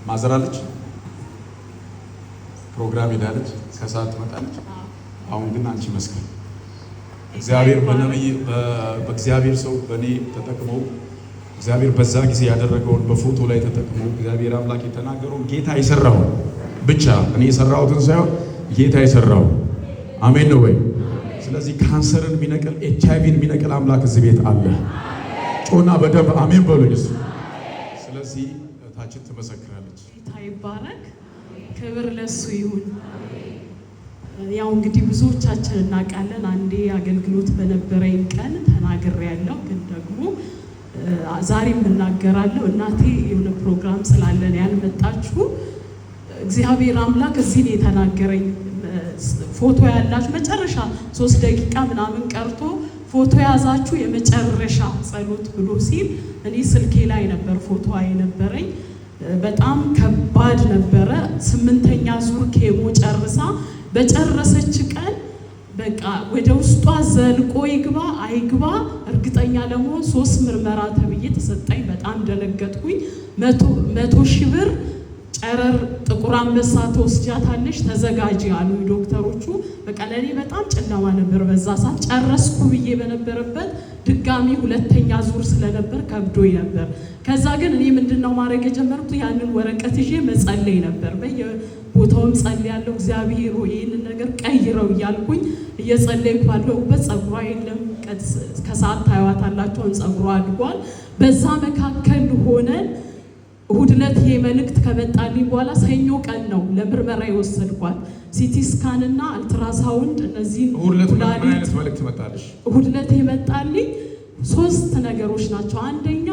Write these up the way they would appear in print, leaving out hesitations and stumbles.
ማዘራለች ፕሮግራም ሄዳለች ከሰዓት ትመጣለች። አሁን ግን አንቺ መስከረ እግዚአብሔር በነብይ በእግዚአብሔር ሰው በኔ ተጠቅሞ እግዚአብሔር በዛ ጊዜ ያደረገውን በፎቶ ላይ ተጠቅሞ እግዚአብሔር አምላክ የተናገረውን ጌታ የሰራው ብቻ እኔ የሰራሁትን ሳይሆን ጌታ የሰራው አሜን ነው ወይ? ስለዚህ ካንሰርን ቢነቀል ኤችአይቪን ቢነቀል አምላክ እዚህ ቤት አለ። ጮና በደንብ አሜን በሉኝ። ስለዚህ ታችን ትመሰክራለች። ጌታ ይባረክ፣ ክብር ለሱ ይሁን። ያው እንግዲህ ብዙዎቻችን እናውቃለን። አንዴ አገልግሎት በነበረኝ ቀን ተናግሬያለሁ፣ ግን ደግሞ ዛሬም እናገራለሁ። እናቴ የሆነ ፕሮግራም ስላለን ያልመጣችሁ እግዚአብሔር አምላክ እዚህ ነው የተናገረኝ። ፎቶ ያላችሁ መጨረሻ 3 ደቂቃ ምናምን ቀርቶ ፎቶ ያዛችሁ የመጨረሻ ጸሎት ብሎ ሲል እኔ ስልኬ ላይ ነበር ፎቶ የነበረኝ። በጣም ከባድ ነበረ። 8ኛ ዙር ኬሞ ጨርሳ በጨረሰች ቀን በቃ ወደ ውስጧ ዘልቆ ይግባ አይግባ እርግጠኛ ለመሆን 3 ምርመራ ተብዬ ተሰጠኝ። በጣም ደነገጥኩኝ። 100,000 ብር ጨረር ጥቁር አንበሳ ተወስጃታለሽ ተዘጋጂ አሉ ዶክተሮቹ። በቃ ለኔ በጣም ጨለማ ነበር በዛ ሰዓት። ጨረስኩ ብዬ በነበረበት ድጋሚ 2ኛ ዙር ስለነበር ከብዶኝ ነበር። ከዛ ግን እኔ ምንድነው ማድረግ የጀመርኩት ያንን ወረቀት ይዤ መጸለይ ነበር። በየቦታውም ጸልያለሁ። እግዚአብሔር ሆይ ይህንን ነገር ቀይረው እያልኩኝ እየጸለይኩ ባለሁበት ጸጉሯ የለም ከሰዓት ታዩዋታላችሁ ጸጉሯ አድጓል። በዛ መካከል ሆነን እሁድ ዕለት ይሄ መልእክት ከመጣልኝ በኋላ ሰኞ ቀን ነው ለምርመራ የወሰድኳት። ሲቲ ስካን እና አልትራሳውንድ እነዚህን እሁድ ዕለት ምን አይነት መልእክት መጣልሽ? እሁድ ዕለት የመጣልኝ 3 ነገሮች ናቸው። አንደኛ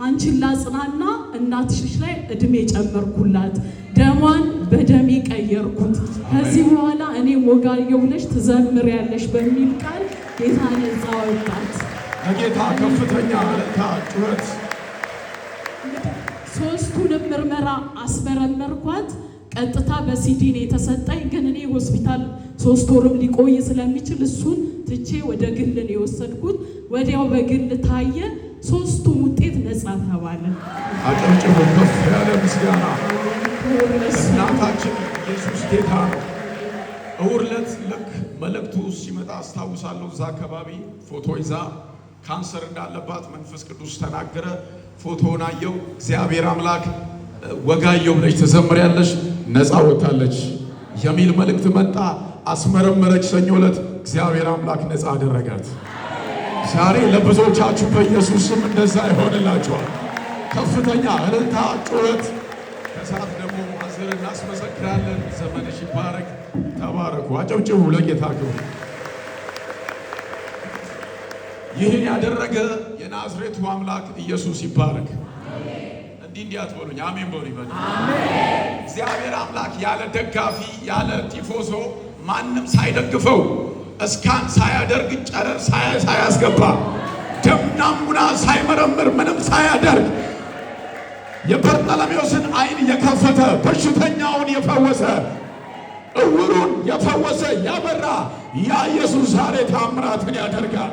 አንቺን ላጽናና እናትሽ ላይ እድሜ ጨመርኩላት፣ ደሟን በደሜ ቀየርኩት፣ ከዚህ በኋላ እኔ ወጋየሁ ብለሽ ትዘምሪያለሽ በሚል ቃል ጌታ ነፃ ወጣት። ለጌታ ከፍተኛ አለታ ጩኸት። 3ቱንም ምርመራ አስመረመርኳት። ቀጥታ በሲዲን የተሰጠኝ፣ ግን እኔ ሆስፒታል 3 ወርም ሊቆይ ስለሚችል እሱን ትቼ ወደ ግል ነው የወሰድኩት። ወዲያው በግል ታየ። 3ቱም ውጤት ነፃ ተባለ። አጨብጭቡ ከፍ ያለ ምስጋና። እናታችን ኢየሱስ ጌታ ነው። እሁድ ዕለት ልክ መልእክቱ ሲመጣ አስታውሳለሁ። እዛ አካባቢ ፎቶ ይዛ ካንሰር እንዳለባት መንፈስ ቅዱስ ተናገረ። ፎቶውን አየው። እግዚአብሔር አምላክ ወጋየሁ ብለሽ ትዘምሪያለሽ ነፃ ወጣለች የሚል መልእክት መጣ። አስመረመረች። ሰኞ ዕለት እግዚአብሔር አምላክ ነፃ አደረጋት። ዛሬ ለብዙዎቻችሁ በኢየሱስ ስም እንደዛ ይሆንላችኋል። ከፍተኛ እልልታ ጩኸት። ከሰዓት ደግሞ ማዘር እናስመሰክራለን። ዘመንሽ ይባረክ። ተባረኩ። አጨብጭቡ ለጌታ ክብር። ይህን ያደረገ የናዝሬቱ አምላክ ኢየሱስ ይባረክ። እንዲህ አትበሉኝ፣ አሜን በሉ ይበሉ። እግዚአብሔር አምላክ ያለ ደጋፊ ያለ ቲፎዞ ማንም ሳይደግፈው እስካን ሳያደርግ ጨረር ሳያስገባ ደም ናሙና ሳይመረምር ምንም ሳያደርግ የበርጠለሜዎስን ዓይን የከፈተ በሽተኛውን የፈወሰ እውሩን የፈወሰ ያበራ ያ ኢየሱስ ዛሬ ታምራትን ያደርጋል።